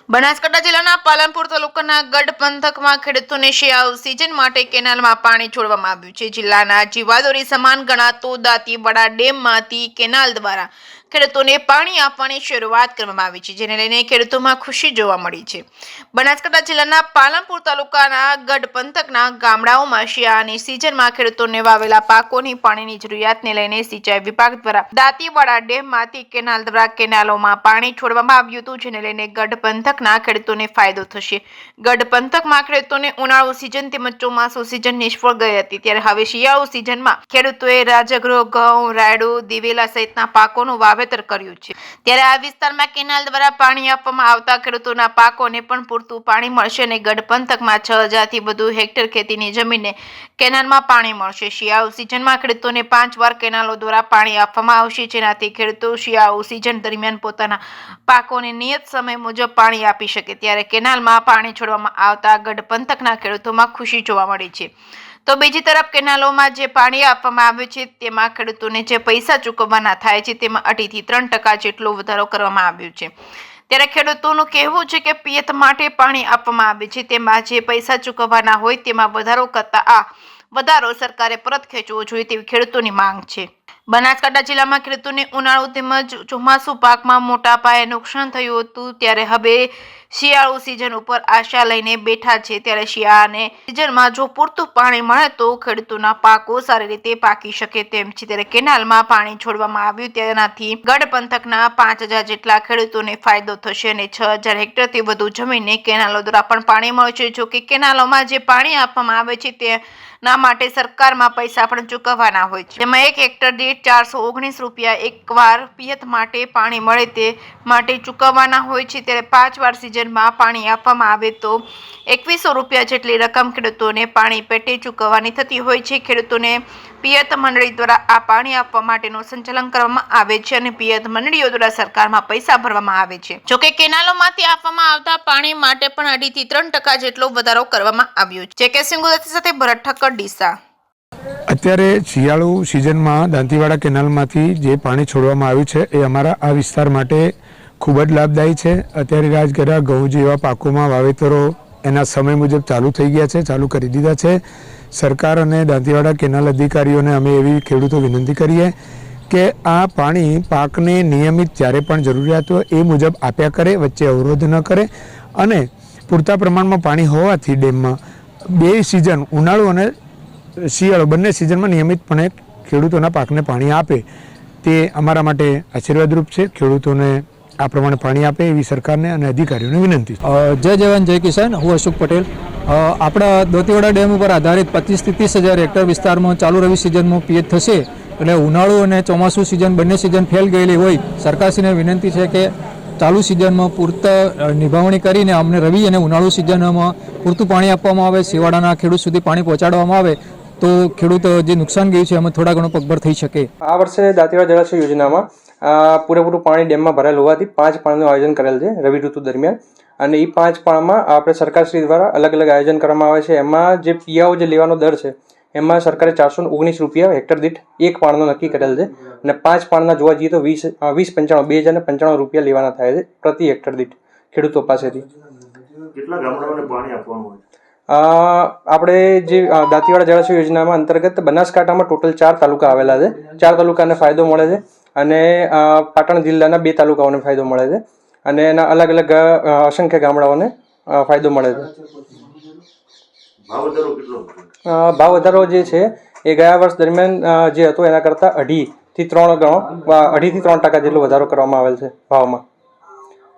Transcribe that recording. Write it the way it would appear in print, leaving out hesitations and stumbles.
બનાસકાંઠા જિલ્લાના પાલનપુર તાલુકાના ગઢ પંથકમાં ખેડૂતોને શિયાળુ સિઝન માટે કેનાલમાં પાણી છોડવામાં આવ્યું છે। જિલ્લાના જીવાદોરી સમાન ગણાતો દાંતીવાડા ડેમમાંથી કેનાલ દ્વારા ખેડૂતોને પાણી આપવાની શરૂઆત કરવામાં આવી છે, જેને લઈને ખેડૂતોમાં ખુશી જોવા મળી છે। બનાસકાંઠા જિલ્લાના પાલનપુર તાલુકાના ગઢ પંથકના ગામડાઓમાં શિયાળાની સિઝનમાં ખેડૂતોને વાવેલા પાકોની પાણીની જરૂરિયાતને લઈને સિંચાઈ વિભાગ દ્વારા દાંતીવાડા ડેમમાંથી કેનાલ દ્વારા કેનાલોમાં પાણી છોડવામાં આવ્યું હતું, જેને લઈને ગઢ પંથકના ખેડૂતોને ફાયદો થશે। ગઢ પંથકમાં ખેડૂતોને ઉનાળુ સિઝન તેમજ ચોમાસુ સિઝન નિષ્ફળ ગઈ હતી, ત્યારે હવે શિયાળુ સિઝનમાં ખેડૂતોએ રાજગરો, ઘઉં, રાયડું, દિવેલા સહિતના પાકોનું વાવેતર કર્યું છે। ત્યારે આ વિસ્તારમાં કેનાલ દ્વારા પાણી આપવામાં આવતા ખેડૂતોના પાકોને પણ પૂરતું પાણી મળશે અને ગઢ પંથકમાં 6000 થી વધુ હેક્ટર ખેતીની જમીનને કેનાલમાં પાણી મળશે। શિયાળુ સિઝનમાં ખેડૂતોને 5 વાર કેનાલો દ્વારા પાણી આપવામાં આવશે, જેનાથી ખેડૂતો શિયાળુ સિઝન દરમિયાન પોતાના પાકોને નિયત સમય મુજબ પાણી આપી શકે। ત્યારે કેનાલમાં પાણી છોડવામાં આવતા ગઢ પંથકના ખેડૂતોમાં ખુશી જોવા મળી છે। તો બીજી તરફ કેનાલોમાં જે પાણી આપવામાં આવ્યું છે તેમાં ખેડૂતોને જે પૈસા ચૂકવવાના થાય છે તેમાં 2 થી 3% જેટલો વધારો કરવામાં આવ્યો છે। ત્યારે ખેડૂતોનું કહેવું છે કે પિયત માટે પાણી આપવામાં આવે છે તેમાં જે પૈસા ચૂકવવાના હોય તેમાં વધારો કરતા આ વધારો સરકારે પરત ખેંચવો જોઈએ તેવી ખેડૂતોની માંગ છે। બનાસકાંઠા જિલ્લામાં ખેડૂતોને ઉનાળુ તેમજ ચોમાસુ પાકમાં મોટા પાયે નુકસાન થયું હતું, ત્યારે હવે શિયાળુ સિઝન ઉપર આશા લઈને બેઠા છે। ત્યારે શિયાળાને સિઝનમાં જો પૂરતું પાણી મળે તો ખેડૂતોના પાકો સારી રીતે પાકી શકે તેમ છે। ત્યારે કેનાલમાં પાણી છોડવામાં આવ્યું, તેનાથી ગઢ પંથકના 5000 જેટલા ખેડૂતોને ફાયદો થશે અને 6000 હેક્ટરથી વધુ જમીનને કેનાલો દ્વારા પણ પાણી મળશે। જો કે કેનાલોમાં જે પાણી આપવામાં આવે છે તેના માટે સરકારમાં પૈસા પણ ચૂકવવાના હોય છે, તેમાં 1 હેક્ટર દીઠ 419 રૂપિયા એકવાર પિયત માટે પાણી મળે તે માટે ચૂકવવાના હોય છે। ત્યારે 5 વાર સિઝનમાં પાણી આપવામાં આવે તો 2100 રૂપિયા જેટલી રકમ ખેડૂતોને પાણી પેટે ચૂકવવાની થતી હોય છે। ખેડૂતોને પિયત મંડળી દ્વારા આ પાણી આપવા માટેનું સંચાલન કરવામાં આવે છે અને પિયત મંડળીઓ દ્વારા સરકારમાં પૈસા ભરવામાં આવે છે। જોકે કેનાલોમાંથી આપવામાં આવતા પાણી માટે પણ 2 થી 3% જેટલો વધારો કરવામાં આવ્યો છે। કે સિંગુદાતી સાથે ભરત ઠક્કર, ડીસા। અત્યારે શિયાળુ સિઝનમાં દાંતીવાડા કેનાલમાંથી જે પાણી છોડવામાં આવ્યું છે એ અમારા આ વિસ્તાર માટે ખૂબ જ લાભદાયી છે। અત્યારે રાજગરા, ઘઉં જેવા પાકોમાં વાવેતરો એના સમય મુજબ ચાલુ થઈ ગયા છે, ચાલુ કરી દીધા છે। સરકાર અને દાંતીવાડા કેનાલ અધિકારીઓને અમે એવી ખેડૂતો વિનંતી કરીએ કે આ પાણી પાકને નિયમિત જ્યારે પણ જરૂરિયાત હોય એ મુજબ આપ્યા કરે, વચ્ચે અવરોધ ન કરે અને પૂરતા પ્રમાણમાં પાણી હોવાથી ડેમમાં 2 સિઝન ઉનાળુ અને શિયાળો બંને સિઝનમાં નિયમિતપણે ખેડૂતોના પાકને પાણી આપે તે અમારા માટે આશીર્વાદરૂપ છે। ખેડૂતોને આ પ્રમાણે પાણી આપે એવી સરકારને અને અધિકારીઓને વિનંતી છે। જય જવાન જય કિસાન, હું અશોક પટેલ। આપણા દાંતીવાડા ડેમ ઉપર આધારિત 25 થી 30000 હેક્ટર વિસ્તારમાં ચાલુ રવિ સિઝનમાં પિયત થશે। એટલે ઉનાળુ અને ચોમાસુ સિઝન બંને સિઝન ફેલ ગયેલી હોય, સરકારશ્રીને વિનંતી છે કે ચાલુ સિઝનમાં પૂરતા નિભાવણી કરીને અમને રવિ અને ઉનાળુ સિઝનમાં પૂરતું પાણી આપવામાં આવે, શિયાળાના ખેડૂત સુધી પાણી પહોંચાડવામાં આવે તો ખેડૂત જે નુકસાન ગયું છે એમાં થોડા ઘણો પગભર થઈ શકે। આ વર્ષે દાંતીવાડા જળાશય યોજનામાં પૂરેપૂરું પાણી ડેમમાં ભરાયેલ હોવાથી 5 પાળનું આયોજન કરેલ છે રવિ ઋતુ દરમિયાન, અને એ 5 પાળમાં આપણે સરકારશ્રી દ્વારા અલગ અલગ આયોજન કરવામાં આવે છે। એમાં જે પિયાઓ જે લેવાનો દર છે એમાં સરકારે 419 રૂપિયા હેક્ટર દીઠ 1 પાળનો નક્કી કરેલ છે અને 5 પાળના જોવા જઈએ તો 2095 રૂપિયા લેવાના થાય છે પ્રતિ હેક્ટર દીઠ ખેડૂતો પાસેથી। કેટલા ગામડાઓને પાણી આપવાનું હોય? આપણે જે દાંતીવાડા જળાશય યોજનામાં અંતર્ગત બનાસકાંઠામાં ટોટલ 4 તાલુકા આવેલા છે। 4 તાલુકાને ફાયદો મળે છે અને પાટણ જિલ્લાના 2 તાલુકાઓને ફાયદો મળે છે અને એના અલગ અલગ અસંખ્ય ગામડાઓને ફાયદો મળે છે। ભાવ વધારો જે છે એ ગયા વર્ષ દરમિયાન જે હતો એના કરતાં 2.5 થી 3% જેટલો વધારો કરવામાં આવેલ છે ભાવમાં।